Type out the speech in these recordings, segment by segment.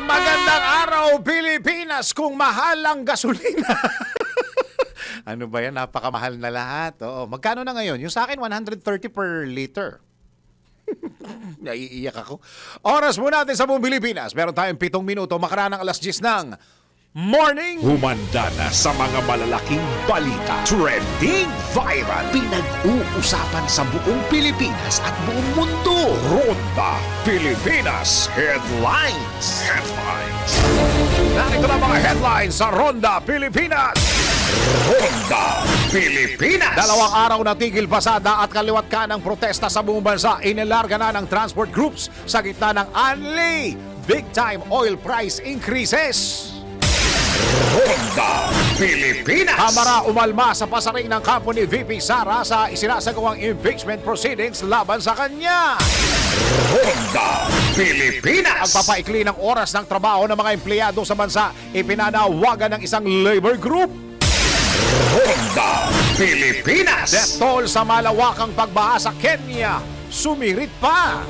Magandang araw, Pilipinas, kung mahal ang gasolina. Ano ba yan? Napakamahal na lahat. Oo. Magkano na ngayon? Yung sa akin, 130 per liter. Naiiyak ako. Oras mo natin sa buong Pilipinas. Meron tayong 7 minuto makaraan ng alas 10 ng morning. Humanda na sa mga malalaking balita. Trending viral. Pinag-uusapan sa buong Pilipinas at buong mundo. Ronda Pilipinas Headlines. Narito na mga headlines sa Ronda Pilipinas. Ronda Pilipinas. 2 araw na tigil pasada at kaliwat ka ng protesta sa buong bansa. Inilarga na ng transport groups sa gitna ng unli big-time oil price increases. Ronda Pilipinas. Kamara umalma sa pasaring ng kampo ni VP Sara sa isinasagawang impeachment proceedings laban sa kanya. Ronda Pilipinas. Ang papaikli ng oras ng trabaho ng mga empleyado sa bansa ipinanawagan ng isang labor group. Ronda Pilipinas. Death toll sa malawakang pagbaha sa Kenya sumirit pa.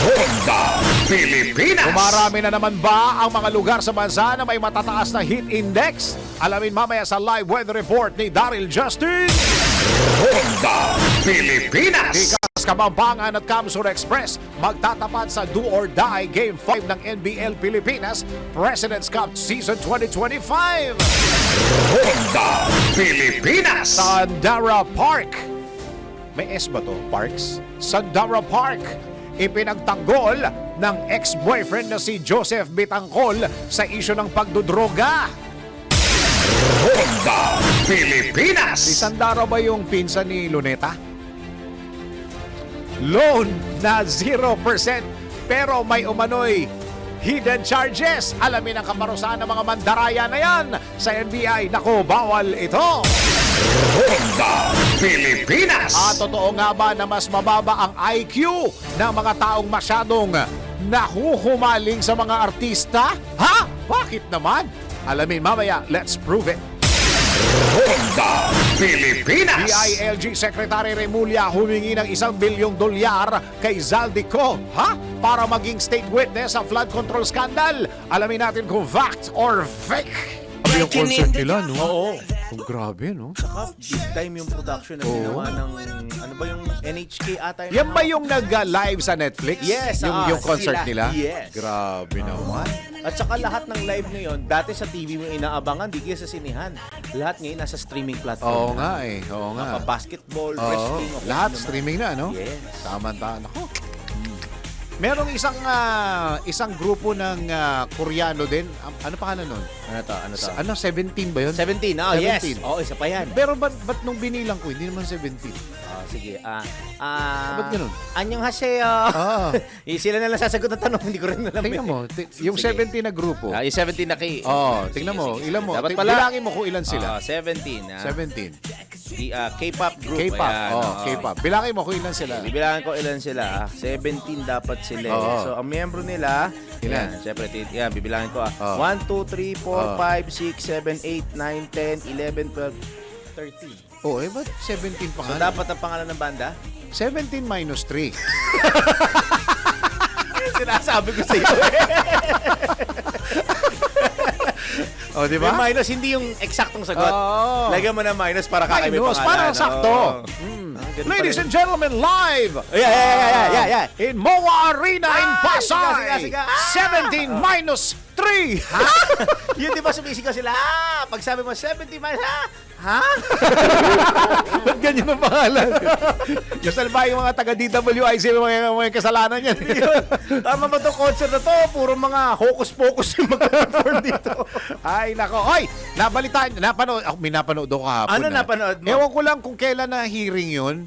Ronda Pilipinas. Kumarami na naman ba ang mga lugar sa bansa na may matataas na heat index? Alamin mamaya sa live weather report ni Daryl Justin. Ronda Pilipinas. Ikas Kabambangan at Kamsur Express magtatapat sa Do or Die Game 5 ng NBL Pilipinas President's Cup Season 2025. Ronda Pilipinas. Sandara Park. May S ba to? Parks? Sandara Park. Ipinagtanggol ng ex-boyfriend na si Joseph Bitangkol sa isyu ng pagdudroga. Ronda Pilipinas. Si Sandara ba yung pinsan ni Luneta? Loan na 0% pero may umano'y hidden charges. Alamin ang kaparusahan ng mga mandaraya na yan sa NBI. Naku, bawal ito. Ronda Pilipinas. Totoo nga ba na mas mababa ang IQ ng mga taong masyadong nahuhumaling sa mga artista? Ha? Bakit naman? Alamin mamaya, let's prove it. Ronda Pilipinas. DILG Secretary Remulla humingi ng $1 bilyong kay Zaldico, para maging state witness sa flood control scandal. Alamin natin kung fact or fake. Yung concert nila, no? Oo. Oh, grabe, no? Saka big time yung production na ginawa ng, ano ba yung NHK ata yun? Yan ba yung nag-live sa Netflix? Yes, Yung concert sila. nila? Yes. Grabe naman. At saka lahat ng live ngayon, dati sa TV mo inaabangan, di kaya sa sinihan. Lahat ngayon nasa streaming platform. Oo nga eh. Oo nga. Basketball, Oo. wrestling. o kung Lahat ano man. streaming na, no? Yes. Tama-tama. Ako. Merong isang grupo ng Koreano din. Ano pangalan nun? Ano to? Ano to? Ano, 17 ba yun? 17, 17. yes. Oo, isa pa yan. Pero ba't nung binilang ko, hindi naman 17? Sige. Ba't ganun? Anyong haseyo. Sila na lang sasagot ng tanong, hindi ko rin alam. Tingnan mo, yung Sige. 17 na grupo. Yung 17 na kay... Tingnan mo, ilan mo. Dapat pala. Bilangin mo kung ilan sila. 17. 17. K-pop group. K-pop. Ayan, K-pop. Bilangin mo kung ilan sila. Bibilangan ko ilan sila. 17 dapat sila. Oo. So, ang miyembro nila, Ilan? Siyempre, bibilangin ko. Oo. 1, 2, 3, 4, 5, 6, 7, 8, 9, 10, 11, 12, 13. Oh, ba't 17 pa So, nga? dapat ang pangalan ng banda? 17 minus 3. Sinasabi ko sa iyo. O, di ba? Yung minus, hindi yung eksaktong sagot. Oo. Lagyan mo na minus para kakaiba yung Minus, pangalan. parang sakto. Ganun Ladies pa and rin. gentlemen, live! Yeah. In MOA Arena in Pasay. Siga. 17 minus 3. Ha? Yun, di ba sumisigaw sila? Pag sabi mo, 70 minus, ha? Ba't ganyan ang pangalan? Yung salba yung mga taga-DWIC, mga kasalanan yan. Tama ba itong concert na to? Puro mga hocus-pocus yung mag-perform dito. Ay, nako. Oy, napanood. Ako, may napanood ako kahapon. Ano napanood mo? Ewan ko lang kung kailan na hearing yun.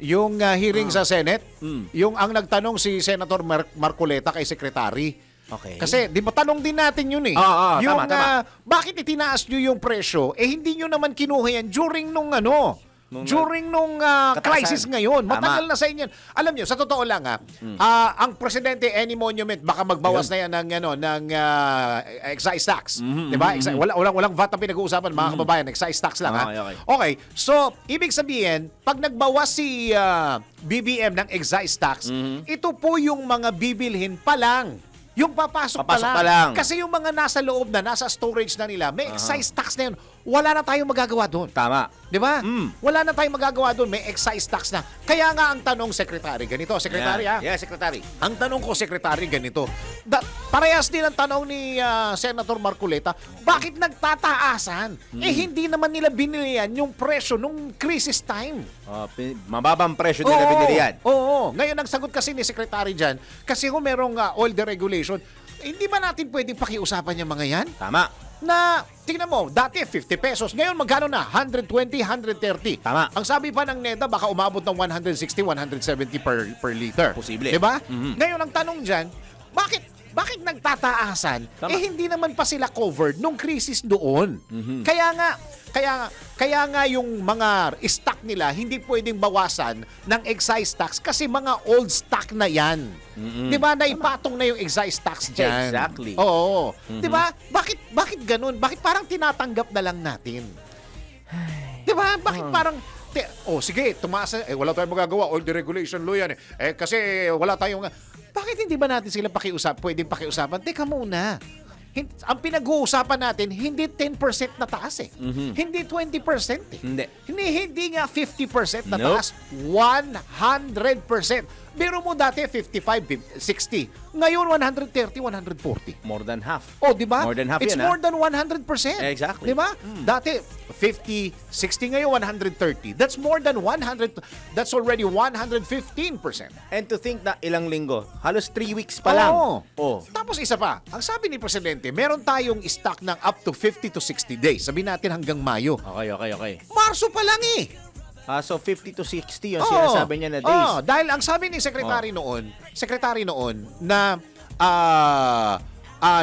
Yung hearing sa Senate. Yung ang nagtanong si Senator Marcoleta kay Secretary. Okay. Kasi, di ba tanong din natin yun eh. Oo, yung, tama. bakit itinaas nyo yung presyo? Hindi nyo naman kinuha yan during nung Kataasan. crisis ngayon. Tama. Matagal na sa inyo. Alam nyo, sa totoo lang ang Presidente any monument baka magbawas na yan ng excise tax. Di ba? Walang VAT ang pinag-uusapan mga kababayan. Excise tax lang. Okay. So, ibig sabihin, pag nagbawas si BBM ng excise tax, ito po yung mga bibilhin pa lang Yung papasok, Papasok pa pa lang. lang. Kasi yung mga nasa loob na, nasa storage na nila, may excise tax na yun. Wala na tayong magagawa doon. Tama. Di ba? Mm. Wala na tayong magagawa doon. May excise tax na. Kaya nga ang tanong, Secretary, ganito, Secretary Yeah, Secretary. ang tanong ko, Secretary, ganito. Parehas din ang tanong ni Senator Marcoleta, bakit nagtataasan? Hindi naman nila binilihan yung presyo nung crisis time. Mababang presyo din na binili yan. Oo. Ngayon, ang sagot kasi ni Secretary dyan, kasi kung merong oil deregulation, hindi ba natin pwedeng pakiusapan yung mga yan? Tama. Na, tingnan mo, dati 50 pesos. Ngayon, magkano na? 120, 130. Tama. Ang sabi pa ng NEDA, baka umabot ng 160, 170 per liter. Posible. Diba? Mhm. Ngayon, ang tanong dyan, bakit nagtataasan? Tama. Hindi naman pa sila covered nung crisis doon. Mhm. Kaya nga yung mga stock nila hindi pwedeng bawasan ng excise tax kasi mga old stock na yan. Di ba? Naipatong na yung excise tax dyan. Exactly. Oo. Di ba? Bakit ganun? Bakit parang tinatanggap na lang natin? Di ba? Bakit parang sige, tumaas na. Wala tayong magagawa. Oil deregulation law yan. Kasi wala tayong... Bakit hindi ba natin sila pwedeng pakiusapan? Teka muna. Ang pinag-uusapan natin, hindi 10% na taas eh. Hindi 20% eh. Hindi nga 50% na Nope. taas. 100%. Biro mo dati 55, 60. Ngayon 130, 140. More than half. Oh, di ba? More than half It's yan, more than 100%. Di Exactly. ba? Dati 50, 60 ngayon 130. That's more than 100. That's already 115%. And to think na ilang linggo, halos 3 weeks pa lang. Oo. Tapos isa pa, ang sabi ni Presidente, meron tayong stock ng up to 50 to 60 days. Sabihin natin hanggang Mayo. Okay. Marso pa lang eh. So 50 to 60 yung Oo. sinasabi niya na days. Dahil ang sabi ni Secretary noon na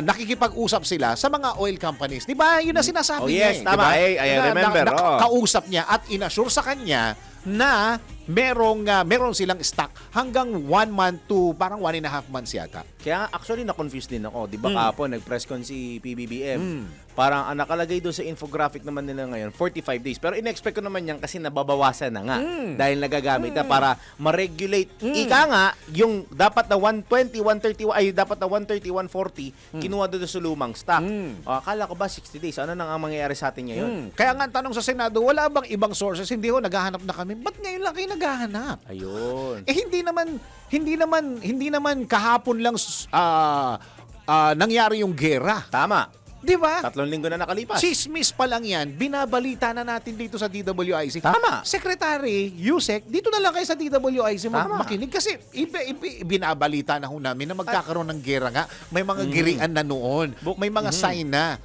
nakikipag-usap sila sa mga oil companies. Di ba? Yun na sinasabi Oh, niya. yes, tama. Di ba? I remember. Kausap niya at inassure sa kanya na meron silang stock hanggang 1 month to parang 1.5 months yata. Kaya actually na-confuse din ako. Di ba kahapon nag-press con si PBBM. Parang ang nakalagay doon sa infographic naman nila ngayon, 45 days. Pero in-expect ko naman yan kasi nababawasan na nga. Dahil nagagamit na para ma-regulate. Ika nga, yung dapat na 120, 130, ay dapat na 130, 140, kinuha doon sa lumang stock. Akala ko ba 60 days? Ano nang ang mangyayari sa atin ngayon? Kaya nga ang tanong sa Senado, wala bang ibang sources? Hindi ho, naghahanap na kami. Ba't ngayon lang kayo naghahanap? Ayun. Hindi naman kahapon lang nangyari yung gera. Tama. Di ba? 3 linggo na nakalipas. Chismis pa lang yan, binabalita na natin dito sa DWIC. Tama. Secretary, Yusek, dito na lang kayo sa DWIC Tama. makinig. Kasi binabalita na ho namin na magkakaroon ng gera nga. May mga girian na noon. May mga sign na.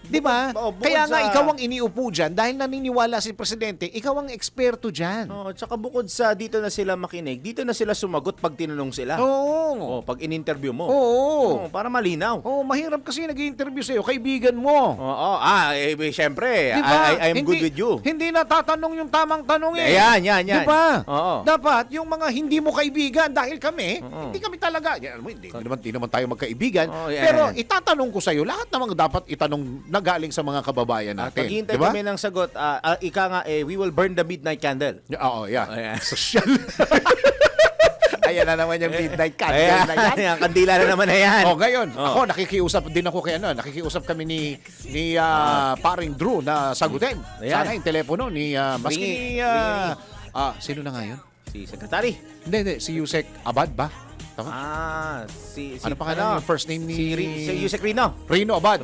Di ba? Bukod Kaya nga sa- ikaw ang iniupo dyan dahil naniniwala si Presidente, ikaw ang eksperto dyan. Tsaka bukod sa dito na sila makinig, dito na sila sumagot pag tinanong sila. Oo. Pag in-interview mo. Oo. Para malinaw. Mahirap kasi nag-i-interview sa'yo, kaibigan mo. Syempre, Di ba? I am good with you. Hindi natatanong yung tamang tanong eh. Yan. Di ba? Oo. Dapat yung mga hindi mo kaibigan dahil kami, hindi kami talaga. Hindi naman tayo magkaibigan. Yan. Pero itatanong ko sa'yo, lahat namang dapat itanong na galing sa mga kababayan natin. Paghihintay Di ba? kami ng sagot, ika nga, we will burn the midnight candle. Oo, yeah. Ayan. Social. Ayan na naman yung midnight candle na yan. Ayan, kandila na naman na yan. Ngayon, ako nakikiusap din ako kay nakikiusap kami ni paring Drew na sagutin. Ayan. Sana yung telepono ni maski ni sino na nga yun? Si Secretary. Hindi, si Yusek Abad ba? Tama? Ano pa yung first name ni Si Yusek Rino. Rino Abad.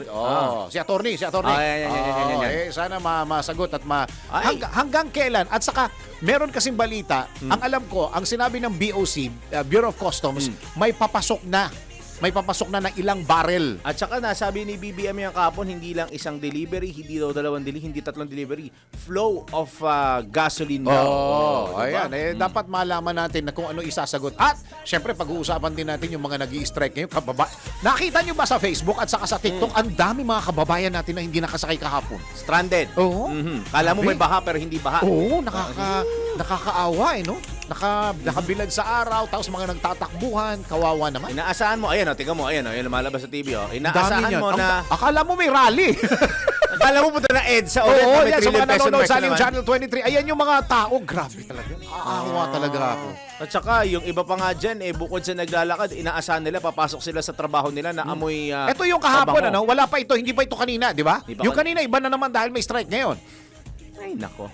Si attorney. Yan. Sana masagot at Ay. hanggang kailan. At saka, meron kasing balita, ang alam ko, ang sinabi ng BOC, Bureau of Customs, may papasok na ng ilang barrel. At saka nasabi ni BBM yung kahapon, hindi lang isang delivery, hindi daw 2 delivery, hindi 3 delivery. Flow of gasoline daw. Ayan. Dapat malaman natin na kung ano isasagot. At, syempre, pag-uusapan din natin yung mga nag-i-strike ngayon. Nakita nyo ba sa Facebook at saka sa TikTok, ang dami mga kababayan natin na hindi nakasakay kahapon. Stranded. Oo. Kala mo Grabe. may baha pero hindi baha. Oo, nakakaawa no? Nakabilad sa araw, tapos mga nagtatakbuhan, kawawa naman. Inaasahan mo, tingnan mo, yung lumalabas sa TV, Dami Inaasahan niyan. mo na, Akala mo may rally. Kala mo punta na EDSA ulit. Oo, na may yan, sa mga 1 trillion peso nanonood investment sa Aliw naman. Channel 23. Ayan yung mga tao. Grabe talaga. Aawa talaga ako. At saka, yung iba pa nga dyan, bukod sa naglalakad, inaasahan nila, papasok sila sa trabaho nila na amoy Ito yung kahapon, mabango. wala pa ito. Hindi pa ito kanina, di ba? Di ba Yung kanina, iba na naman dahil may strike ngayon. Ay, nako.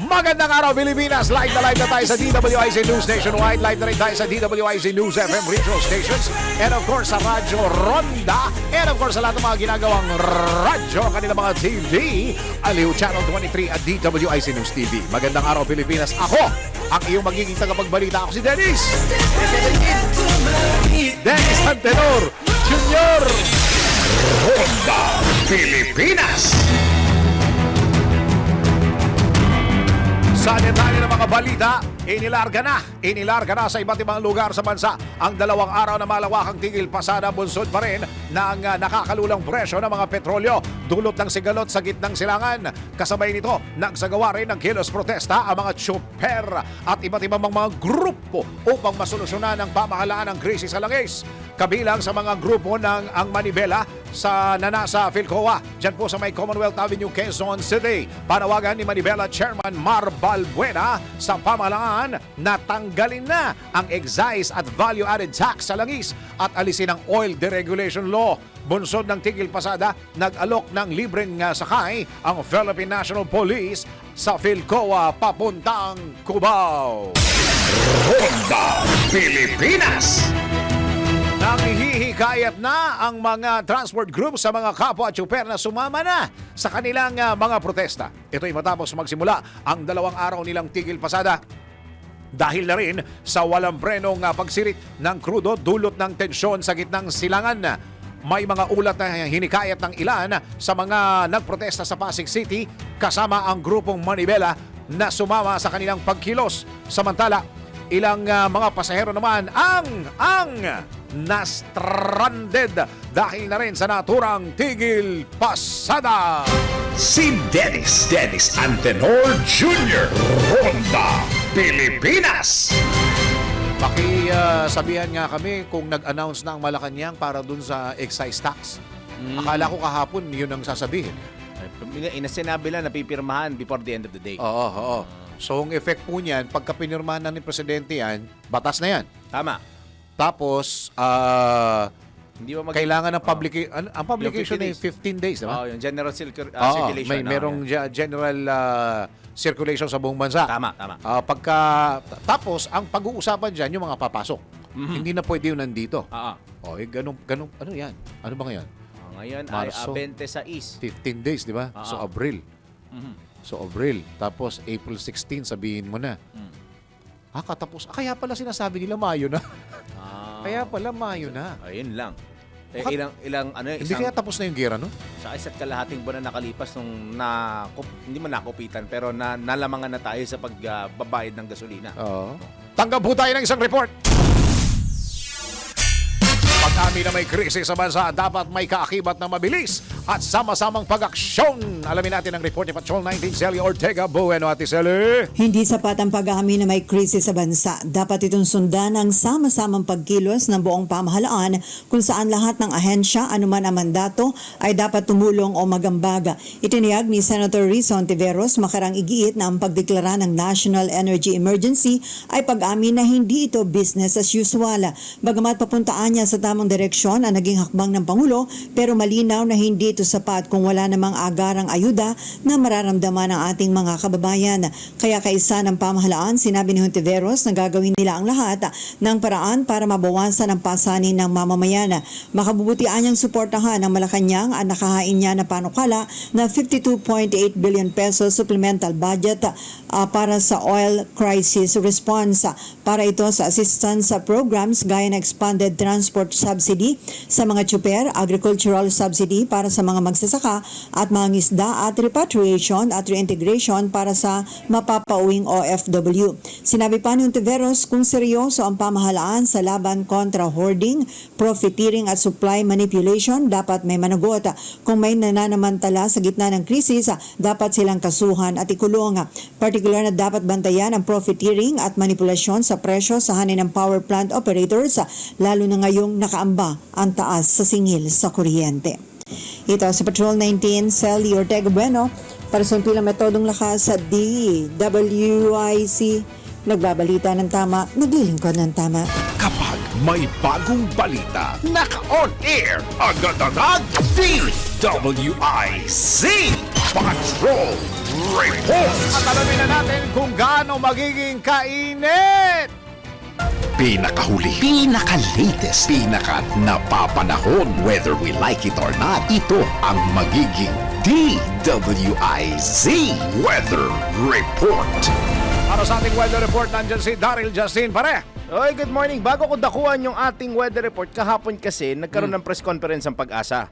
Magandang araw, Pilipinas! Live na tayo sa DWIC News Nationwide. Live na rin tayo sa DWIC News FM regional stations. And of course, sa Radyo Ronda. And of course, sa lahat ng mga ginagawang radyo, ang kanilang mga TV, Aliw Channel 23 at DWIC News TV. Magandang araw, Pilipinas! Ako, ang iyong magiging tagapagbalita. Ako si Dennis! Dennis Antenor Jr. Ronda Pilipinas. Sa detalye ng mga balita, inilarga na sa iba't ibang lugar sa bansa ang 2 araw na malawakang tigil pasada bunsod pa rin ng nakakalulang presyo ng mga petrolyo dulot ng sigalot sa gitnang silangan. Kasabay nito, nagsagawa rin ng kilos protesta ang mga tsuper at iba't ibang mga grupo upang masolusyonan ang pamahalaan ng krisis sa langis. Kabilang sa mga grupo ng ang Manibela sa nasa Philcoa, dyan po sa may Commonwealth Avenue, Quezon City. Panawagan ni Manibela Chairman Mar Balbuena sa pamahalaan na tanggalin na ang excise at value-added tax sa langis at alisin ang oil deregulation law. Bunsod ng tigil pasada, nag-alok ng libreng sakay ang Philippine National Police sa Philcoa papuntang Cubao. Ronda Pilipinas. Nanghihikayat na ang mga transport groups sa mga kapwa tsuper na sumama na sa kanilang mga protesta. Ito'y matapos magsimula ang 2 araw nilang tigil pasada. Dahil na rin sa walang prenong pagsirit ng krudo dulot ng tensyon sa gitnang silangan. May mga ulat na hinikayat ng ilan sa mga nagprotesta sa Pasig City kasama ang grupong Manibela na sumama sa kanilang pagkilos. Samantala, ilang mga pasahero naman ang na-stranded dahil na rin sa naturang tigil pasada. Si Dennis Antenor Jr. Ronda Pilipinas. Sabihan nga kami kung nag-announce na ang Malacanang para dun sa excise tax. Akala ko kahapon yun ang sasabihin. Sinabi lang na pipirmahan before the end of the day. Oo. So, ang effect po niyan, pagka pinirmahan na ni Presidente yan, batas na yan. Tama. Tapos, Hindi mo kailangan ng ang publication Yung ay 15 days, di ba? yung general circulation. Merong general circulation sa buong bansa. Tama. Tapos, ang pag-uusapan dyan, yung mga papasok. Hindi na pwede yun nandito. Ganun, ano yan? Ano ba ngayon? Ngayon Marso. ay 26. 15 days, di ba? So, Abril. So, Abril. Tapos, April 16, sabihin mo na. Katapos. Kaya pala sinasabi nila Mayo na. Kaya pala Mayo na. Ayun lang. Baka- Hindi kaya tapos na yung gera, no? Sa isa't kalahating buwan na nakalipas nung hindi man nakupitan pero nalamangan na tayo sa pagbabayad ng gasolina. Oo. Tanggap po tayo ng isang report. Pag-amin na may krisis sa bansa, dapat may kaakibat na mabilis at sama-samang pag-aksyon. Alamin natin ang report ni Patrol 19 Celia Ortega. Bueno, Ate Celi. Hindi sapat ang pag-amin na may krisis sa bansa. Dapat itong sundan ang sama-samang pagkilos ng buong pamahalaan kung saan lahat ng ahensya, anuman ang mandato, ay dapat tumulong o magambaga. Itiniyag ni Senator Riz Hontiveros makarang igiit na ang pagdeklara ng National Energy Emergency ay pag-amin na hindi ito business as usual. Bagamat papuntaan niya sa tamang direksyon ang naging hakbang ng Pangulo, pero malinaw na hindi ito sapat kung wala namang agarang ayuda na mararamdaman ng ating mga kababayan. Kaya kaisa ng pamahalaan, sinabi ni Hontiveros na gagawin nila ang lahat ng paraan para mabawasan ang pasanin ng mamamayan. Makabubutian niyang suportahan ng Malacanang ang nakahain niya na panukala na 52.8 billion pesos supplemental budget para sa oil crisis response. Para ito sa assistance programs gaya ng expanded transport subsidy sa mga tsuper, agricultural subsidy para sa mga magsasaka at mga ngisda at repatriation at reintegration para sa mapapauwing OFW. Sinabi pa ni Hontiveros kung seryoso ang pamahalaan sa laban kontra hoarding, profiteering at supply manipulation, dapat may managot. Kung may nananamantala sa gitna ng krisis, dapat silang kasuhan at ikulong. Partikular na dapat bantayan ang profiteering at manipulasyon sa presyo sa hanin ng power plant operators, lalo na ngayong nakaamba ang taas sa singil sa kuryente. Ito sa Patrol 19, Sally Ortega Bueno, para sa pilang metodong lakas sa DWIC. Nagbabalita ng tama, naglilingkod ng tama. Kapag may bagong balita, naka-on air, agad-agad, DWIZ Patrol Report. At alamin na natin kung gaano magiging kainit. Pinakahuli, pinaka-latest, pinaka-napapanahon, whether we like it or not, ito ang magiging DWIZ Weather Report. Para sa ating weather report, nandyan si Daryl Justin, pare. Oy, good morning. Bago ko dakuhan yung ating weather report, kahapon kasi nagkaroon ng press conference ang Pag-asa.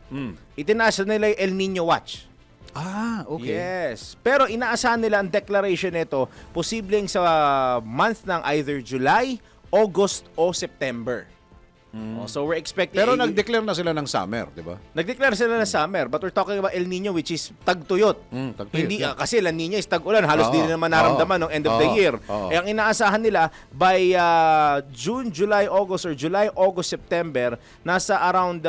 Itinaas nila yung El Nino Watch. Ah, Yes. Pero inaasahan nila ang declaration nito posibleng sa month ng either July, August o September. So we're expecting Pero nag-declare na sila ng summer, di ba? nag-declare sila na summer, but we're talking about El Nino, which is tagtuyot. Tagtuyot, Hindi yeah. Kasi La Nina is tag-ulan, halos Oo, di naman naramdaman ng end of the oo, year. oo. Eh, ang inaasahan nila by June, July, August or July, August, September, nasa around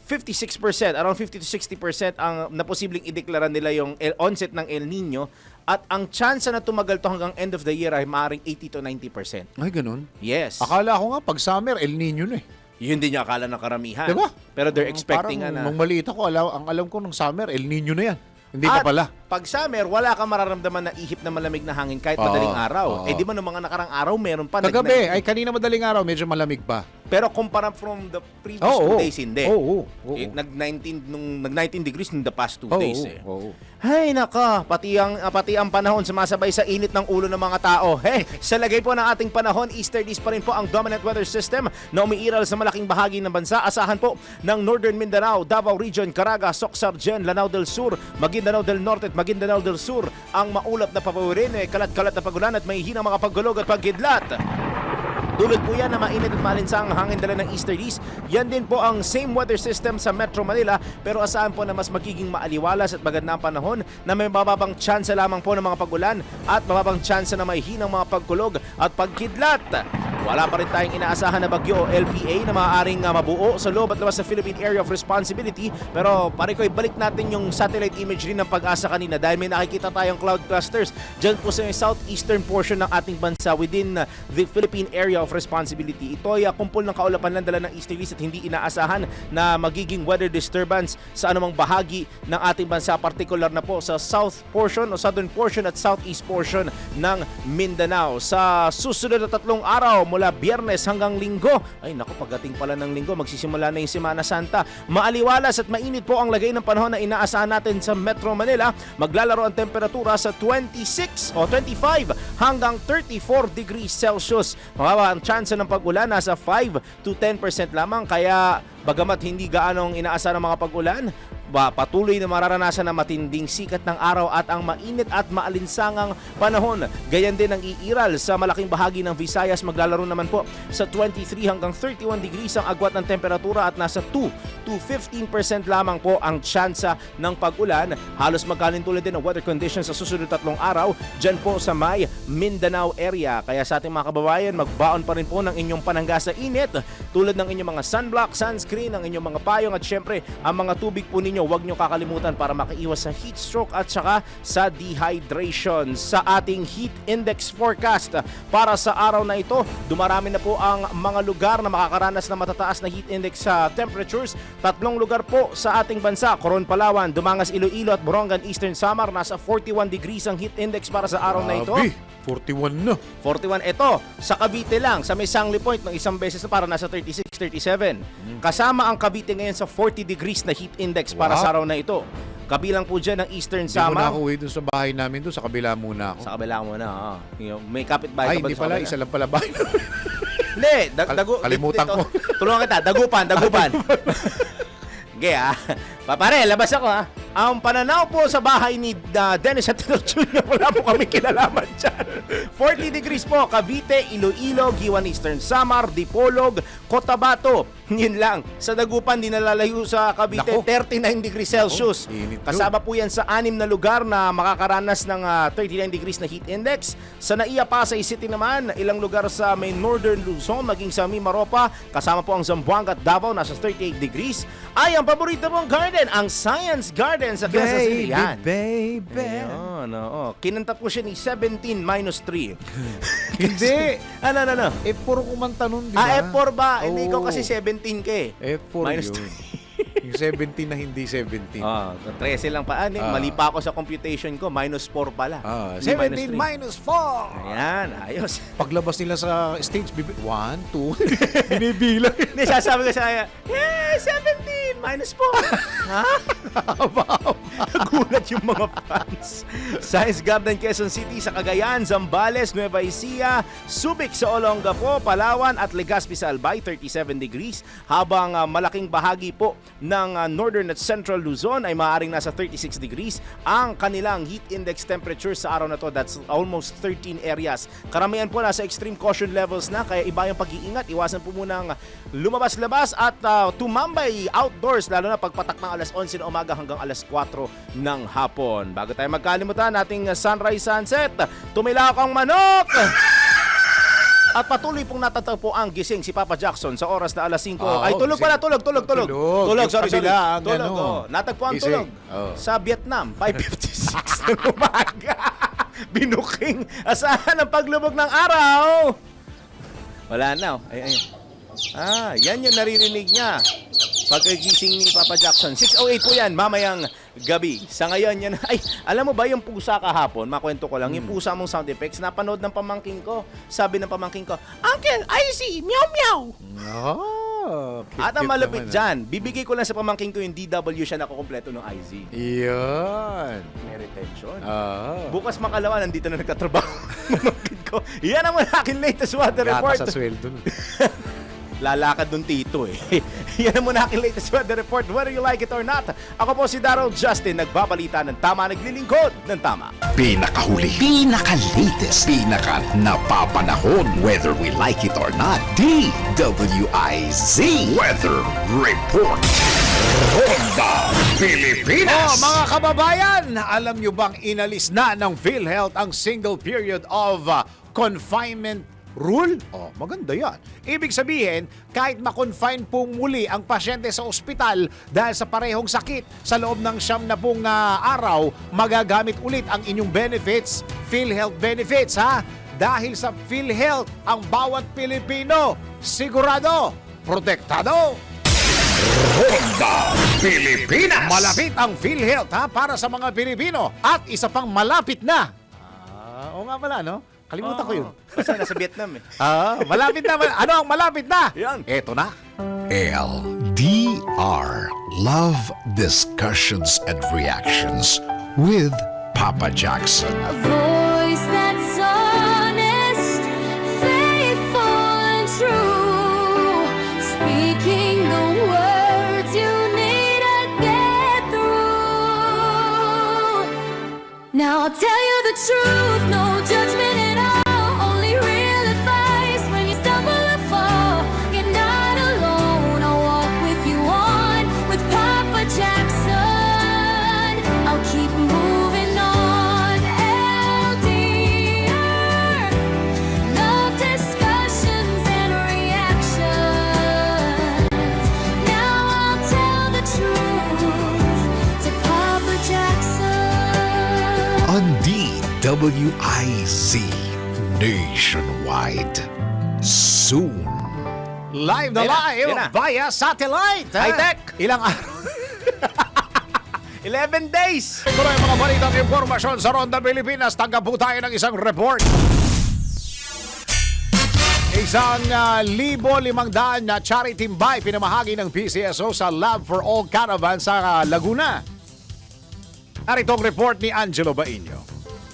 56%, around 50 to 60% ang naposibleng ideklara nila yung onset ng El Nino, at ang chance na tumagal to hanggang end of the year ay maaaring 80 to 90%. Ay, ganun. Yes. Akala ko nga, pag summer, El Nino na eh. Yun din yung akala ng karamihan. Diba? Pero they're expecting Parang, na. nung maliit ako, ang alam ko ng summer, El Nino na yan. Hindi pa At pala. pag summer, wala kang mararamdaman na ihip na malamig na hangin kahit madaling araw. Eh di ba nung mga nakarang araw, meron pa. Kagabi, ay kanina madaling araw, medyo malamig pa. Pero kumpara from the previous Oo, 2 days, hindi. oo. Nag-19 degrees nung the past 2 Oo, days eh. oo. Ay naka, pati ang panahon sumasabay sa init ng ulo ng mga tao. Sa lagay po ng ating panahon, easterlies pa rin po ang dominant weather system na umiiral sa malaking bahagi ng bansa. Asahan po ng Northern Mindanao, Davao Region, Caraga, Soc-Sargen, Lanao del Sur, Maguindanao del Norte at Maguindanao del Sur ang maulap na papawirin, kalat-kalat na pagulan at may hinang mga paggulog at paggidlat. Tulad po yan na mainit at malinsang hangin dala ng easterlies. Yan din po ang same weather system sa Metro Manila, pero asahan po na mas magiging maaliwalas at maganda ang panahon na may mababang tsansa lamang po ng mga pagulan at mababang tsansa na may hinang mga pagkulog at pagkidlat. Wala pa rin tayong inaasahan na bagyo o LPA na maaaring mabuo sa loob at labas sa Philippine Area of Responsibility, pero pare ko, ibalik natin yung satellite imagery ng Pag-asa kanina dahil may nakikita tayong cloud clusters dyan po sa southeastern portion ng ating bansa within the Philippine Area of Responsibility. Ito ay kumpol ng kaulapan lang dala ng easterlies at hindi inaasahan na magiging weather disturbance sa anumang bahagi ng ating bansa, particular na po sa south portion o southern portion at southeast portion ng Mindanao. Sa susunod na 3 araw mula Biyernes hanggang Linggo, ay naku, pagdating pala ng Linggo, magsisimula na yung Semana Santa. Maaliwalas at mainit po ang lagay ng panahon na inaasahan natin sa Metro Manila. Maglalaro ang temperatura sa 26 o 25 hanggang 34 degrees Celsius. Mababa ang chance ng pag-ulan, nasa 5 to 10% lamang, kaya bagamat hindi gaanong inaasahan ng mga pag-ulan, patuloy na mararanasan ng matinding sikat ng araw at ang mainit at maalinsangang panahon. Gayan din ang iiral sa malaking bahagi ng Visayas. Maglalaro naman po sa 23 hanggang 31 degrees ang agwat ng temperatura at nasa 2 to 15% lamang po ang tsansa ng pag-ulan. Halos magkalintulad din ang weather conditions sa susunod 3 araw dyan po sa may Mindanao area. Kaya sa ating mga kababayan, magbaon pa rin po ng inyong panangga sa init, tulad ng inyong mga sunblock, sunscreen, ang inyong mga payong at syempre ang mga tubig po ninyo huwag nyo kakalimutan para makaiwas sa heat stroke at saka sa dehydration. Sa ating heat index forecast para sa araw na ito, dumarami na po ang mga lugar na makakaranas ng matataas na heat index temperatures. 3 lugar po sa ating bansa: Coron, Palawan, Dumangas, Iloilo at Borongan, Eastern Samar. Nasa 41 degrees ang heat index para sa araw na ito. 41 na. 41 ito. Sa Cavite lang, sa may Sangli Point, ng isang beses na para nasa 36, 37. Kasama ang Cavite ngayon sa 40 degrees na heat index para sa araw na ito. Kabilang po dyan ang Eastern Hindi mo na Samar. ako uwi dun sa bahay namin doon, sa kabila muna ako. Sa kabila mo na. May kapitbahay Ay, ka ba hindi sa pala, kabila? isa lang pala bahay. Hindi, Kalimutan ko. Tulungan kita, dagupan. Okay Pare, labas ako Ang pananaw po sa bahay ni Dennis at Jr. Wala po kami kinalaman dyan. 40 degrees po, Cavite, Iloilo, Giwan, Eastern Samar, Dipolog, Cotabato, yun lang. Sa Dagupan, di nalalayo sa Cavite, Nako. 39 degrees Celsius. Init yun. Kasama po yan sa 6 na lugar na makakaranas ng 39 degrees na heat index. Sa Naiya, Pasay City naman, ilang lugar sa may northern Luzon, maging sa Mimaropa, kasama po ang Zamboanga at Davao, nasa 38 degrees. Ay, ang paborito mong garden, ang Science Garden sa Quezon City. Yan. baby. Ayun, oo. Kinanta po siya ni 17-3. Hindi. Ano? F4 kumanta nun, di ba? F4 ba? Hindi Oo. ko kasi 17 ka eh. F4 Minus yun. Yung 17 na hindi 17. Ah, 13 lang pa. Mali pa ako sa computation ko. -4 pala. Hindi 17 -3. minus 4. Ayan, ayos. Paglabas nila sa stage, 1, 2, binibilang. Hindi, sasabi ko sa kanya, 17 -4. Ha? Nagulat yung mga fans. Science Garden, Quezon City, sa Cagayan, Zambales, Nueva Ecija, Subic sa Olongapo, Palawan at Legazpi sa Albay, 37 degrees. Habang malaking bahagi po ng Northern at Central Luzon ay maaaring nasa 36 degrees. Ang kanilang heat index temperature sa araw na to, that's almost 13 areas. Karamihan po nasa extreme caution levels na, kaya iba yung pag-iingat. Iwasan po munang lumabas-labas at tumambay outdoors, lalo na pagpatak ng alas 11 na umaga hanggang alas 4 ng hapon. Bago tayo magkalimutan ating sunrise sunset, tumilak ang manok! At patuloy pong natatagpo ang gising si Papa Jackson sa oras na alas 5. Ay, tulog gising. pala, tulog. Tulog. Sorry. Kabila ang Tulog, ano. Natagpo ang Gising. tulog. Sa Vietnam, 5:56 ng umaga. Binuking. Asahan ang paglubog ng araw. Wala na. Ay. Yan yung naririnig niya. Pagkagising ni Papa Jackson. 6:08 po yan, mamayang gabi. Sa ngayon, yan. Ay, alam mo ba yung pusa kahapon? Makwento ko lang. Yung pusa mong sound effects, napanood ng pamangking ko. Sabi ng pamangking ko, Uncle, I see, meow meow. At ang malupit dyan, bibigay ko lang sa pamangking ko yung DW siya nakukumpleto ng IZ. Yan. May retention. Ah. Bukas makalawa, nandito na nagkatrabaho. Pamangkin ko. Yan ang aking latest weather report. Gata sa sweldo. Lalakad nung tito eh. Yan ang muna aking latest weather report, whether you like it or not. Ako po si Darrell Justin, nagbabalita ng tama, naglilingkod ng tama. Pinakahuli, pinaka-latest, pinaka-napapanahon, whether we like it or not. DWIZ Weather Report. Ronda Pilipinas. Mga kababayan, alam nyo bang inalis na ng PhilHealth ang single period of confinement rule? Maganda yan. Ibig sabihin, kahit ma-confine po muli ang pasyente sa ospital dahil sa parehong sakit sa loob ng 90 araw, magagamit ulit ang inyong benefits, PhilHealth benefits, ha? Dahil sa PhilHealth, ang bawat Pilipino, sigurado, protektado. Ronda Pilipinas. Malapit ang PhilHealth, ha, para sa mga Pilipino. At isa pang malapit na. Oo nga pala, no? Kalimutan ko yun. Kasi nasa Vietnam eh. Malapit na. Ano ang malapit na? Yan. Eto na. LDR Love Discussions and Reactions with Papa Jackson. A voice that's honest, faithful and true, speaking the words you need to get through. Now I'll tell you the truth, no judgment at all, only real advice when you stumble or fall. You're not alone, I'll walk with you on, with Papa Jackson. I'll keep moving on. LDR, love discussions and reactions. Now I'll tell the truth to Papa Jackson. On DWIZ Nationwide. Soon. Live na Yan na, live yan na. via satellite. ha? High-tech. Ilang araw. 11 days! Ito na yung mga balitang impormasyon sa Ronda Pilipinas. Tanggap po tayo ng isang report. Isang 1,500 na charity buy pinamahagi ng PCSO sa Love for All Caravan sa Laguna. Narito ang report ni Angelo Bainio.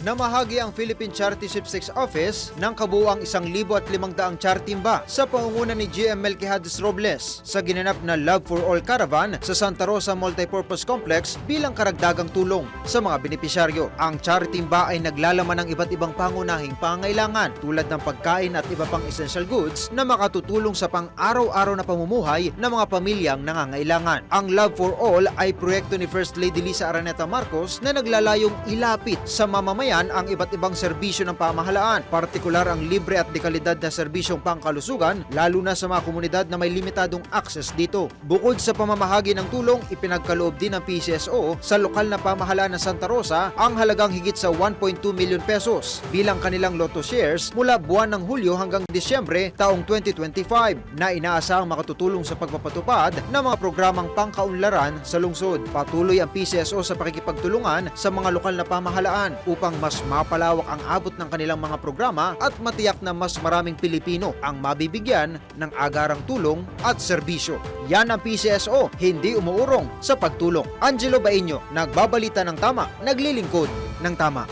Namahagi ang Philippine Charity Sweepstakes Office ng kabuuang 1,500 charitimba sa pangunguna ni GM Melquiades Robles sa ginanap na Love for All Caravan sa Santa Rosa Multipurpose Complex bilang karagdagang tulong sa mga benepisyaryo. Ang charitimba ay naglalaman ng iba't ibang pangunahing pangailangan tulad ng pagkain at iba pang essential goods na makatutulong sa pang-araw-araw na pamumuhay ng mga pamilyang nangangailangan. Ang Love for All ay proyekto ni First Lady Lisa Araneta Marcos na naglalayong ilapit sa mamamayan ang iba't ibang serbisyo ng pamahalaan, partikular ang libre at dekalidad na serbisyong pangkalusugan, lalo na sa mga komunidad na may limitadong access dito. Bukod sa pamamahagi ng tulong, ipinagkaloob din ng PCSO sa lokal na pamahalaan ng Santa Rosa ang halagang higit sa 1.2 million pesos bilang kanilang Lotto shares mula buwan ng Hulyo hanggang Disyembre taong 2025 na inaasahang makatutulong sa pagpapatupad ng mga programang pangkaunlaran sa lungsod. Patuloy ang PCSO sa pakikipagtulungan sa mga lokal na pamahalaan upang mas mapalawak ang abot ng kanilang mga programa at matiyak na mas maraming Pilipino ang mabibigyan ng agarang tulong at serbisyo. Yan ang PCSO, hindi umuurong sa pagtulong. Angelo Bainyo, nagbabalita ng tama, naglilingkod ng tama.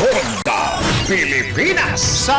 Ronda Pilipinas. Sa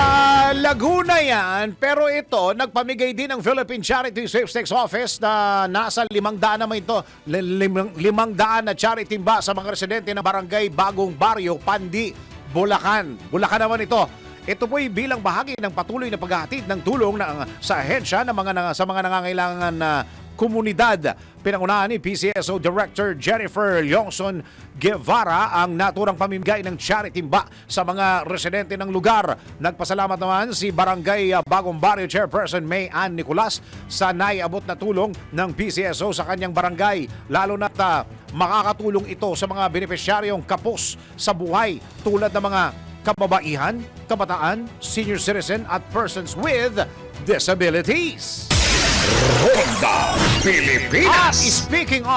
Laguna yan, pero ito, nagpamigay din ng Philippine Charity Sweepstakes Office na nasa 500 naman ito, 500 na charity ba sa mga residente ng barangay Bagong Baryo, Pandi, Bulacan. Bulacan naman ito. Ito po'y bilang bahagi ng patuloy na paghahatid ng tulong sa ahensya sa mga nangangailangan na komunidad. Pinangunahan ni PCSO Director Jennifer Longson Guevara ang naturang pamimigay ng charity ba sa mga residente ng lugar. Nagpasalamat naman si Barangay Bagong Baryo Chairperson May Ann Nicolas sa naiabot na tulong ng PCSO sa kanyang barangay. Lalo na't makakatulong ito sa mga benepisyaryong kapos sa buhay tulad ng mga kababaihan, kabataan, senior citizen at persons with disabilities. Ronda Pilipinas. Speaking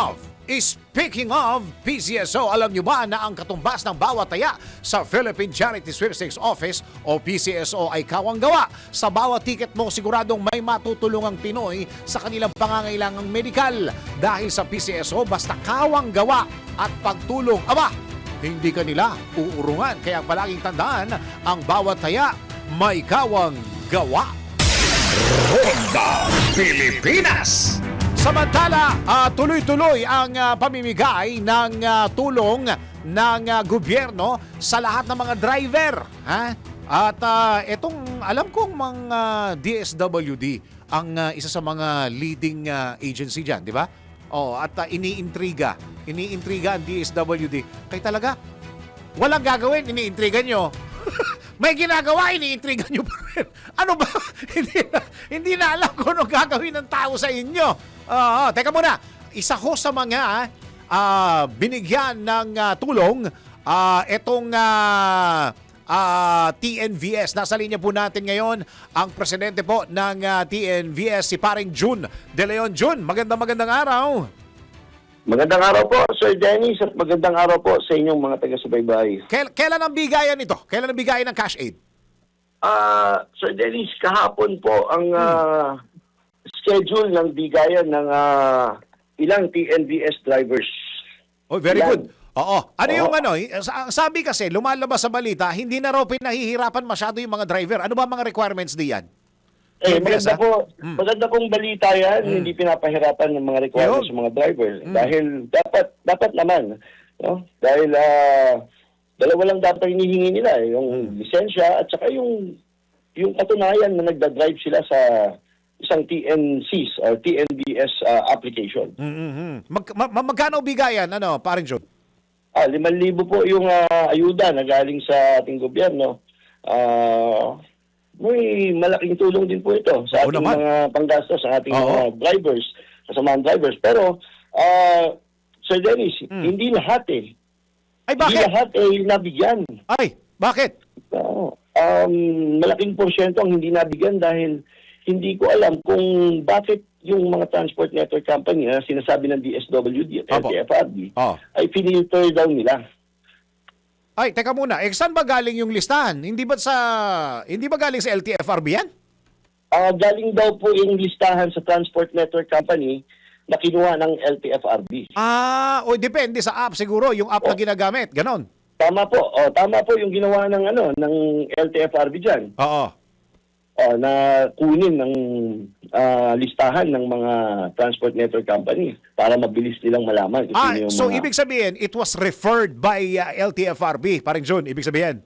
of PCSO, alam nyo ba na ang katumbas ng bawat taya sa Philippine Charity Sweepstakes Office o PCSO ay kawang gawa? Sa bawat ticket mo, siguradong may matutulungang Pinoy sa kanilang pangangailangang medikal. Dahil sa PCSO, basta kawang gawa at pagtulong, hindi ka nila uurungan. Kaya palaging tandaan, ang bawat taya may kawang gawa. Ronda Pilipinas. Samantala, tuloy-tuloy ang pamimigay ng tulong ng gobyerno sa lahat ng mga driver. At itong alam kong mga DSWD ang isa sa mga leading agency dyan, di ba? At iniintriga ang DSWD. Kaya talaga, walang gagawin, iniintriga nyo. May ginagawa, iniintriga nyo pa rin. Ano ba? hindi na alam kung anong gagawin ng tao sa inyo. Teka muna, isa ho sa mga binigyan ng tulong, itong TNVS. Nasa linya po natin ngayon ang presidente po ng TNVS, si paring June De Leon. June, magandang araw. Magandang araw po, Sir Dennis, at magandang araw po sa inyong mga taga-subaybay. Kailan ang bigayan ito? Kailan ang bigayan ng cash aid? Sir Dennis, kahapon po ang schedule ng bigayan ng ilang TNVS drivers. Oh, very Yan. good. Oo. Ano yung sabi kasi, lumalabas sa balita, hindi na raw pinahihirapan masyado yung mga driver. Ano ba mga requirements diyan? Maganda pong balita yan, hindi pinapahirapan ng mga requirements ng mga driver. Dahil dapat naman, no? Dahil dalawa lang dapat hinihingi nila, yung lisensya at saka yung katunayan na nagda-drive sila sa isang TNCs or TNBS application. Magkano bigayan, paring John? 5,000 po yung ayuda na galing sa ating gobyerno. May malaking tulong din po ito sa ating mga panggastos, sa ating mga drivers, kasamahan drivers. Pero, Sir Dennis, hindi lahat Ay, bakit? Hindi lahat nabigyan. Ay, bakit? Malaking porsyento ang hindi nabigyan dahil hindi ko alam kung bakit yung mga transport network company na sinasabi ng DSWD at LTFRB ay finilter daw nila. Ay, teka muna. Saan ba galing yung listahan? Hindi ba galing sa LTFRB yan? Galing daw po yung listahan sa Transport Network Company na kinuha ng LTFRB. Depende sa app siguro, yung app na ginagamit. Ganon. Tama po. Tama po yung ginawa ng LTFRB diyan. Oo. Na kunin ng listahan ng mga transport network company para mabilis nilang malaman kung sino yung So mga... ibig sabihin, it was referred by LTFRB, parang June, ibig sabihin.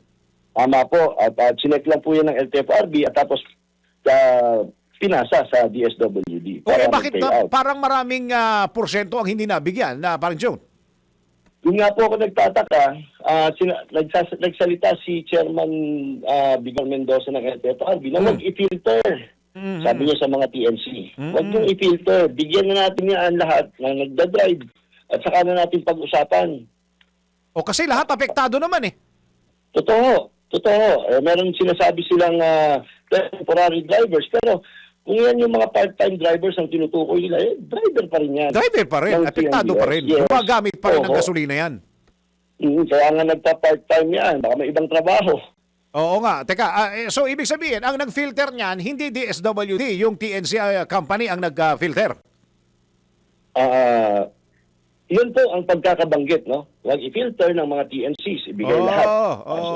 Tama po. At sinek lang po yan ng LTFRB at tapos pinasa sa DSWD. Okay, para bakit mag-payout. parang maraming porsyento ang hindi nabigyan na parang June? Yun nga po ako nagtataka, nagsalita si Chairman Bigor Mendoza ng LTFRB na mag-i-filter. Sabi niya sa mga TNC. Huwag niyong i-filter. Bigyan na natin yan lahat na nagda-drive at saka na natin pag-usapan. O kasi lahat apektado naman eh. Totoo. Meron sinasabi silang temporary drivers pero kung yan yung mga part-time drivers ang tinutukoy nila, driver pa rin yan. Driver pa rin, Ng apektado pa rin. TNVS. Yes. Gumagamit pa rin ng Oo. gasolina yan. Kaya nga nagpa-part-time yan. Baka may ibang trabaho. Oo nga. Teka, so ibig sabihin, ang nag-filter niyan, hindi DSWD, yung TNC company ang nag-filter. Yun po ang pagkakabanggit, no? Huwag i-filter ng mga TNCs, ibigay lahat.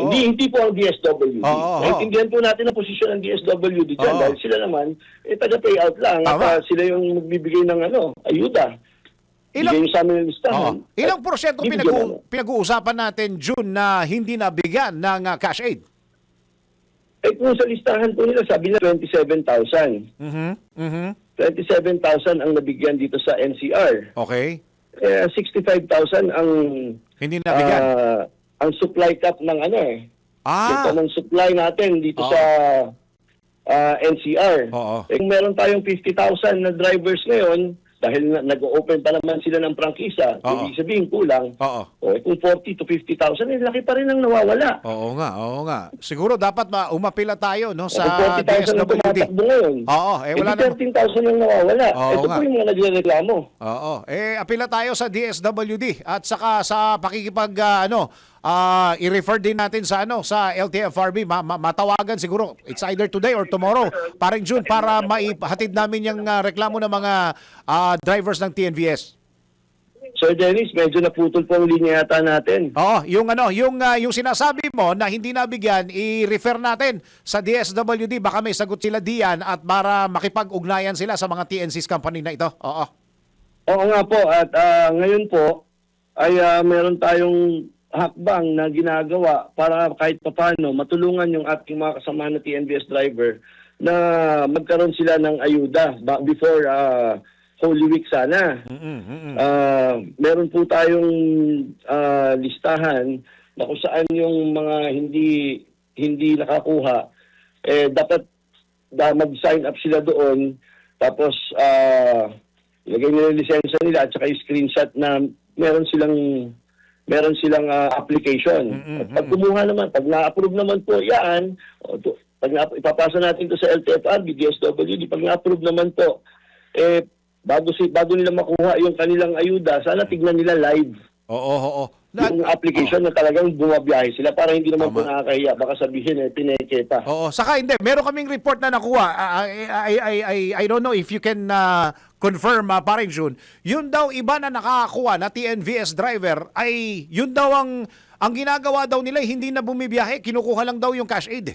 Hindi po ang DSWD. Naintindihan po natin ang posisyon ng DSWD dyan dahil sila naman, taga-payout lang at sila yung magbibigay ng ayuda. Bigay yung sa amin ng listahan. Ilang porsyento pinag-uusapan natin, June, na hindi nabigyan ng cash aid? Kung sa listahan po nila, sabi na 27,000. 27,000 ang nabigyan dito sa NCR. Okay. 65,000 ang Hindi nabigyan. ang supply cap ng Ito ng supply natin dito sa NCR. Oo. Kung meron tayong 50,000 na drivers ngayon, dahil nag-open pa naman sila ng prangkisa, ibig sabihin kulang. Kung 40 to 50,000, laki pa rin ang nawawala. Oo nga. Siguro dapat umapila tayo no Kung sa 40,000 na DSWD. tumatakbo ngayon, Wala naman. 13,000 yung nawawala. Ito po yung mga nagreklamo. Apila tayo sa DSWD at saka sa pakikipag i-refer din natin sa sa LTFRB, matawagan siguro it's either today or tomorrow, paring June, para maihatid namin yung reklamo ng mga drivers ng TNVS. Sir Dennis, medyo naputol po ang linya yata natin. Yung sinasabi mo na hindi nabigyan, i-refer natin sa DSWD, baka may sagot sila diyan at para makipag-ugnayan sila sa mga TNC's company na ito. Oo nga po, at ngayon po ay meron tayong hakbang na ginagawa para kahit papaano matulungan yung ating mga kasama na TNVS driver na magkaroon sila ng ayuda before Holy Week sana. Meron po tayong listahan na kung saan yung mga hindi nakakuha, dapat mag-sign up sila doon, tapos ilagay nila yung lisensya nila at saka yung screenshot na meron silang application. At pag kumuha naman, pag na-approve naman po yan, pag ipapasa natin to sa LTFRB, DSWD, pag na-approve naman po, bago nila makuha yung kanilang ayuda, sana tignan nila live. Yung application na talagang bumabiyahe sila para hindi naman po nakakahiya. Baka sabihin, pineke pa. Saka hindi, meron kaming report na nakuha. I don't know if you can confirm, paring June. Yun daw iba na nakakakuha na TNVS driver ay yun daw ang ginagawa daw nila, hindi na bumibiyahe, kinukuha lang daw yung cash aid.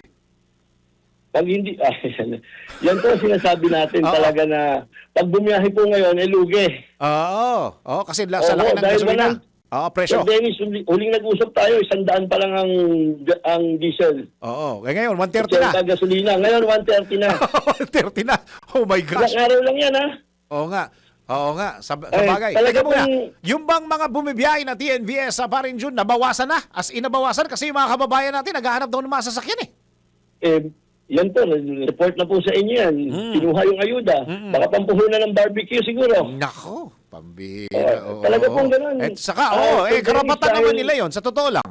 Pag hindi, yan po sinasabi natin talaga na pag bumiyahe po ngayon, lugi. Kasi sa laki ng gasolina. Presyo. So Dennis, huling nag-usap tayo, 100 pa lang ang diesel. Ngayon, 130 na. Sa gasolina. Ngayon, 130 na. 130 na. Oh my gosh. Ilang araw lang yan, ha? Oo nga. Sa bagay. Teka muna, yung bang mga bumibiyahe na TNVS sa paring June, nabawasan na? As in, nabawasan kasi yung mga kababayan natin, naghahanap daw ng mga sasakyan Yan po, report na po sa inyo yan. Kinuha yung ayuda. Baka pampuhunan ng barbecue siguro. Nako, pambira. Talaga pong ganun. At saka, karapatan naman nila yon, sa totoo lang.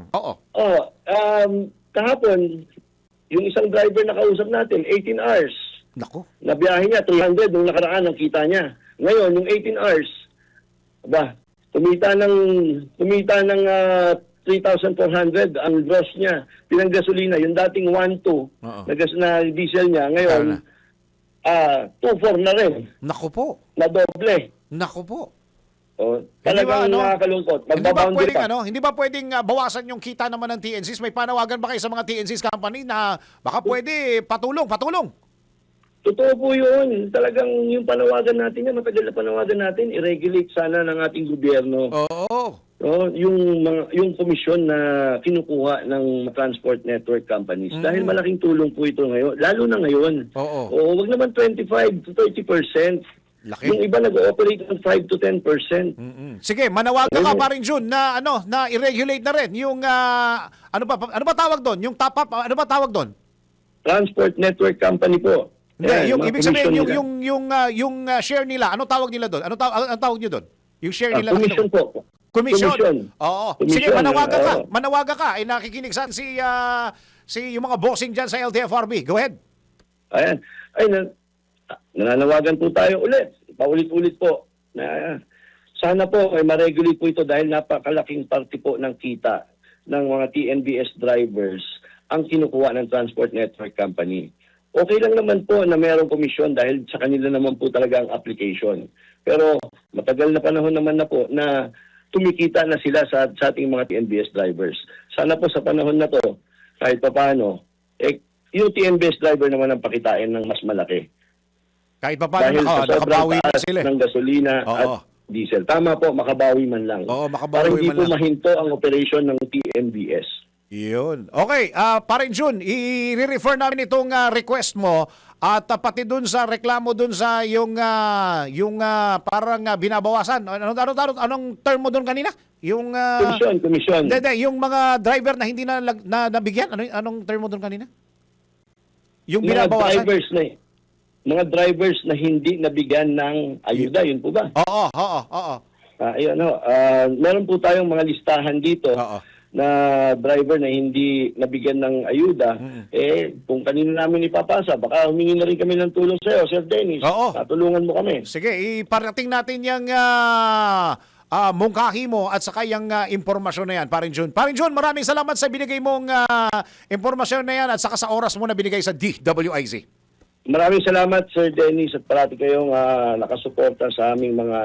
Kahapon, yung isang driver na kausap natin, 18 hours. Nako. Nabiyahe niya, 300 nung nakaraan ang kita niya. Ngayon, yung 18 hours, kumita ng 3,400 ang gross niya. Pinanggasolina, yung dating 1.2 na diesel niya, ngayon, 2.4 na rin. Nako po. Na doble. Nako po. O, Hindi ba, talagang nakakalungkot. Magbaboundary pa. hindi ba pwedeng bawasan yung kita naman ng TNCs? May panawagan ba kayo sa mga TNCs company na baka pwede patulong? Totoo po yun. Talagang yung panawagan natin, yung matagal na panawagan natin, i-regulate sana ng ating gobyerno. Oo. No, yung komisyon na kinukuha ng transport network companies. Dahil malaking tulong po ito ngayon, lalo na ngayon. Oo. Wag naman 25 to 30%. Laki. Yung iba nag-ooperate ng 5 to 10%. Sige, manawagan ka pa rin Jun na na i-regulate na rin yung ano ba tawag doon? Yung top up, ano ba tawag doon? Transport network company po. Hindi, Ayan, yung mga ibig sabihin komisyon nila. yung share nila, ano tawag nila doon? Ano tawag niyo doon? Yung share nila na Commission po. Commission. Commission. Oo. Commission, Sige, manawagan ka. oo. Manawagan ka. Ay nakikinig saan si yung mga bossing diyan sa LTFRB. Go ahead. Ayan. Nananawagan po tayo ulit. Paulit-ulit po. Na, sana po ay ma-regulate po ito dahil napakalaking parte po ng kita ng mga TNBS drivers ang kinukuha ng Transport Network Company. Okay lang naman po na mayroong komisyon dahil sa kanila naman po talaga ang application. Pero matagal na panahon naman na po na tumikita na sila sa ating mga TNBS drivers. Sana po sa panahon na to, kahit pa paano, yung TNBS driver naman ang pakitain ng mas malaki. Kahit pa paano Dahil sa sobrang nakabawi na taas sila. ng gasolina Oo. at diesel. Tama po, makabawi man lang. Oo, Para makabawi hindi man po lang. mahinto ang operation ng TNBS. Yun. Okay, parin Jun, i-refer namin itong request mo at pati dun sa reklamo dun sa yung parang binabawasan. Anong term mo dun kanina? Yung Komisyon. Hindi, yung mga driver na hindi na nabigyan. Anong term mo dun kanina? Yung binabawasan. Mga drivers na hindi nabigyan ng ayuda, yun po ba? Oo. Ayun, meron po tayong mga listahan dito Oo. na driver na hindi nabigyan ng ayuda. Kung kanino namin ipapasa, baka humingi na rin kami ng tulong sa iyo, Sir Dennis. Oo. Tatulungan mo kami. Sige, iparating natin yung mungkahi mo at saka yung impormasyon na yan, Parin Jun. Parin Jun, maraming salamat sa binigay mong impormasyon na yan at saka sa oras mo na binigay sa DWIZ. Maraming salamat, Sir Dennis, at parati kayong nakasuporta sa aming mga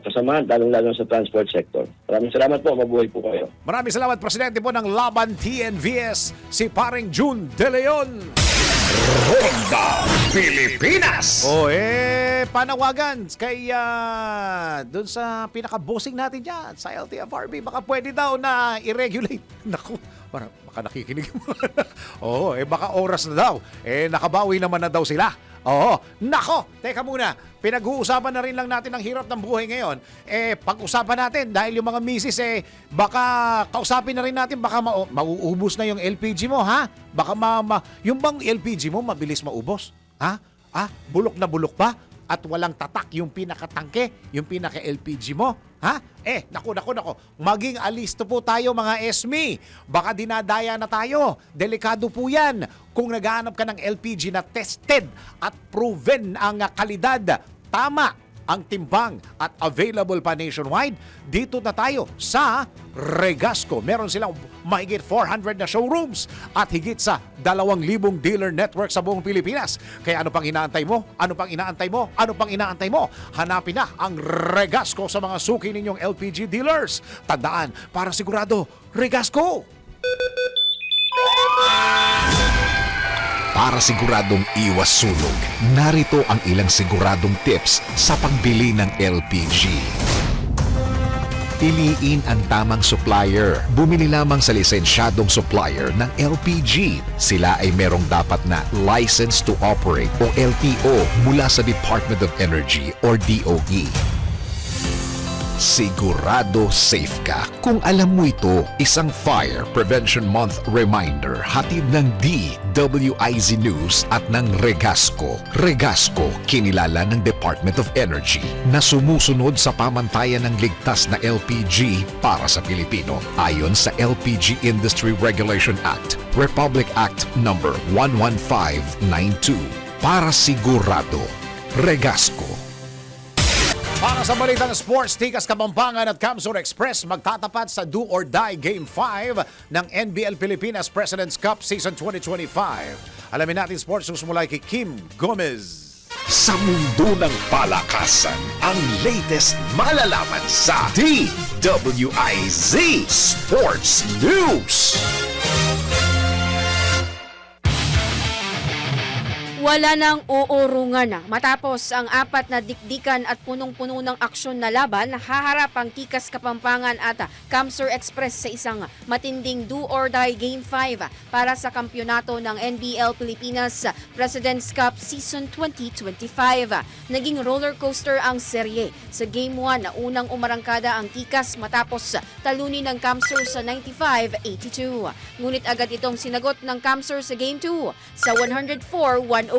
kasamahan, lalong-lalo sa transport sector. Maraming salamat po. Mabuhay po kayo. Maraming salamat, Presidente po ng Laban TNVS, si Paring Jun De Leon. Ronda Pilipinas. Panawagan kay doon sa pinaka-bossing natin dyan sa LTFRB. Baka pwede daw na i-regulate. Naku, baka nakikinig mo. Oo, baka oras na daw. Nakabawi naman na daw sila. Oo, nako, teka muna. Pinag-uusapan na rin lang natin ang hirap ng buhay ngayon. Pag-usapan natin dahil yung mga misis baka kausapin na rin natin baka mauubos na yung LPG mo, ha? Baka yung bang LPG mo mabilis maubos? Ha? Bulok na bulok pa? At walang tatak yung pinakatangke, yung pinaka-LPG mo? Ha? Naku. Maging alisto po tayo mga SME. Baka dinadaya na tayo. Delikado po yan. Kung naghahanap ka ng LPG na tested at proven ang kalidad, tama ang timbang at available pa nationwide, dito na tayo sa Regasco. Meron silang mahigit 400 na showrooms at higit sa 2,000 dealer network sa buong Pilipinas. Kaya ano pang inaantay mo? Hanapin na ang Regasco sa mga suki ninyong LPG dealers. Tandaan, para sigurado, Regasco! Para siguradong iwas sunog, narito ang ilang siguradong tips sa pagbili ng LPG. Piliin ang tamang supplier. Bumili lamang sa lisensyadong supplier ng LPG. Sila ay merong dapat na License to Operate o LTO mula sa Department of Energy or DOE. Sigurado safe ka. Kung alam mo ito, isang Fire Prevention Month reminder hatid ng DWIZ News at ng Regasco. Regasco, kinilala ng Department of Energy na sumusunod sa pamantayan ng ligtas na LPG para sa Pilipino. Ayon sa LPG Industry Regulation Act, Republic Act No. 11592. Para sigurado, Regasco. Para sa balitang sports, Tikas Kapampangan at Camsur Express magtatapat sa Do or Die Game 5 ng NBL Pilipinas President's Cup Season 2025. Alamin natin sports news mula kay Kim Gomez. Sa mundo ng palakasan, ang latest malalaman sa DWIZ Sports News. Wala nang uurungan matapos ang 4 na dikdikan at punong-puno ng aksyon na laban, haharap ang Tikas Kapampangan at Camsur Express sa isang matinding do-or-die Game 5 para sa kampyonato ng NBL Pilipinas President's Cup Season 2025. Naging roller coaster ang serye. Sa Game 1, unang umarangkada ang Tikas matapos talunin ng Camsur sa 95-82. Ngunit agad itong sinagot ng Camsur sa Game 2 sa 104-101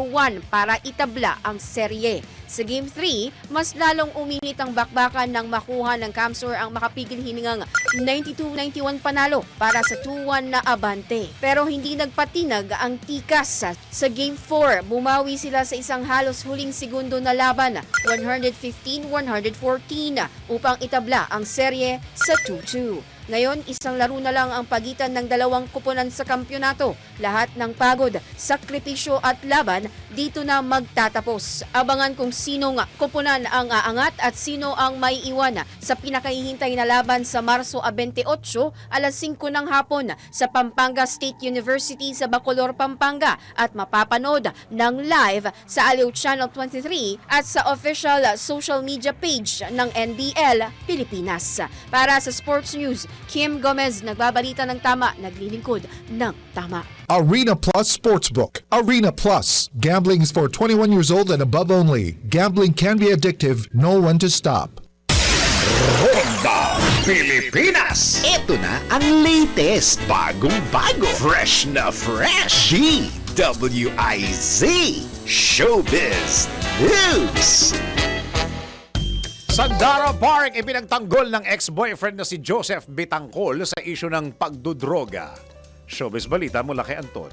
para itabla ang serye. Sa Game 3, mas lalong uminit ang bakbakan nang makuha ng Camsur ang makapigil hiningang 92-91 panalo para sa 2-1 na abante. Pero hindi nagpatinag ang Tikas. Sa Game 4, bumawi sila sa isang halos huling segundo na laban, 115-114, upang itabla ang serye sa 2-2. Ngayon, isang laro na lang ang pagitan ng dalawang kupunan sa kampyonato. Lahat ng pagod, sakripisyo at laban dito na magtatapos. Abangan kung sinong kupunan ang aangat at sino ang may iwan sa pinakahihintay na laban sa Marso 28, alas 5 ng hapon sa Pampanga State University sa Bacolor, Pampanga, at mapapanood ng live sa Aliw Channel 23 at sa official social media page ng NBL Pilipinas. Para sa Sports News, Kim Gomez, nagbabalita ng tama, naglilingkod ng tama. Arena Plus Sportsbook. Arena Plus. Gambling is for 21 years old and above only. Gambling can be addictive. Know when to stop. Ronda Pilipinas. Ito na ang latest, bagong-bago, fresh na fresh. DWIZ Showbiz News. Sandara Park ipinagtanggol ng ex-boyfriend na si Joseph Bitangkol sa isyu ng pagdudroga. Showbiz balita mula kay Anton.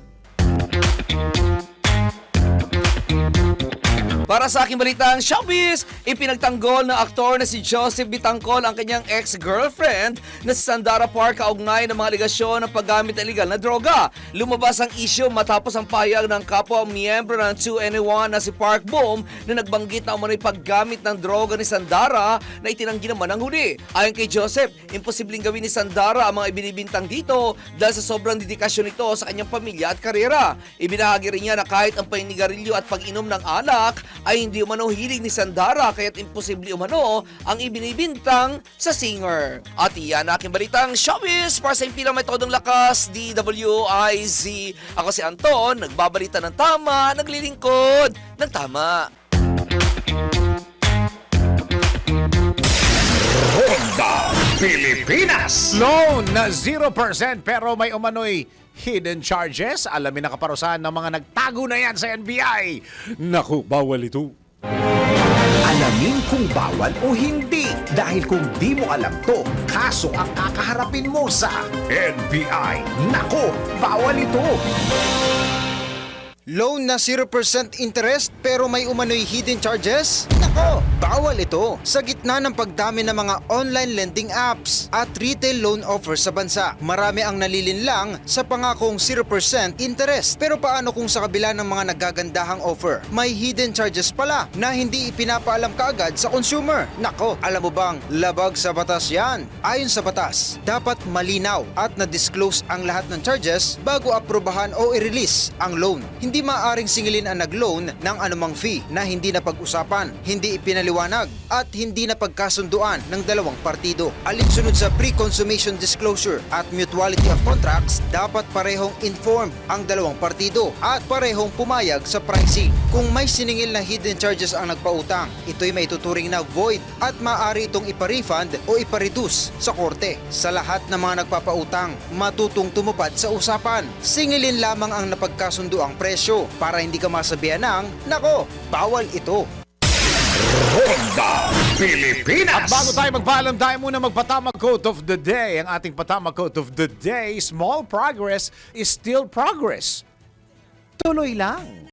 Para sa aking balitang showbiz, ipinagtanggol ng aktor na si Joseph Bitangkol ang kanyang ex-girlfriend na si Sandara Park kaugnay ng mga aligasyon ng paggamit ng illegal na droga. Lumabas ang isyu matapos ang payag ng kapwa miyembro ng 2NE1 na si Park Boom na nagbanggit na umano'y paggamit ng droga ni Sandara na itinanggi naman ang huli. Ayon kay Joseph, imposibleng gawin ni Sandara ang mga ibinibintang dito dahil sa sobrang dedikasyon nito sa kanyang pamilya at karera. Ibinahagi rin niya na kahit ang paninigarilyo at pag-inom ng alak ay hindi umano hilig ni Sandara kaya't imposible umano ang ibinibintang sa singer. At iyan aking balitang showbiz para sa impilang may todong lakas, DWIZ. Ako si Anton, nagbabalita ng tama, naglilingkod ng tama. Ronda Pilipinas. Loan na 0% pero may umano'y hidden charges. Alamin ang kaparusahan ng mga nagtago na yan sa NBI. Naku, bawal ito. Alamin kung bawal o hindi. Dahil kung di mo alam to, kaso ang kakaharapin mo sa NBI. Nako, bawal ito. Loan na 0% interest pero may umano'y hidden charges? Nako, bawal ito. Sa gitna ng pagdami ng mga online lending apps at retail loan offers sa bansa, marami ang nalilinlang sa pangakong 0% interest. Pero paano kung sa kabila ng mga nagagandahang offer, may hidden charges pala na hindi ipinapaalam kaagad sa consumer? Nako, alam mo bang labag sa batas yan? Ayon sa batas, dapat malinaw at na-disclose ang lahat ng charges bago aprobahan o i-release ang loan. Hindi maaaring singilin ang nag-loan ng anumang fee na hindi napag-usapan, hindi ipinaliwanag at hindi napagkasunduan ng dalawang partido. Alinsunod sa pre-consummation disclosure at mutuality of contracts, dapat parehong informed ang dalawang partido at parehong pumayag sa pricing. Kung may siningil na hidden charges ang nagpautang, ito'y may tuturing na void at maaari itong ipa-refund o ipa-reduce sa korte. Sa lahat ng mga nagpapautang, matutong tumupad sa usapan. Singilin lamang ang napagkasunduang presyo para hindi ka masabihan ng, nako, bawal ito. Ronda Pilipinas. At bago tayo magpaalam, tayo muna magpatama quote of the day. Ang ating patama quote of the day, small progress is still progress. Tuloy lang.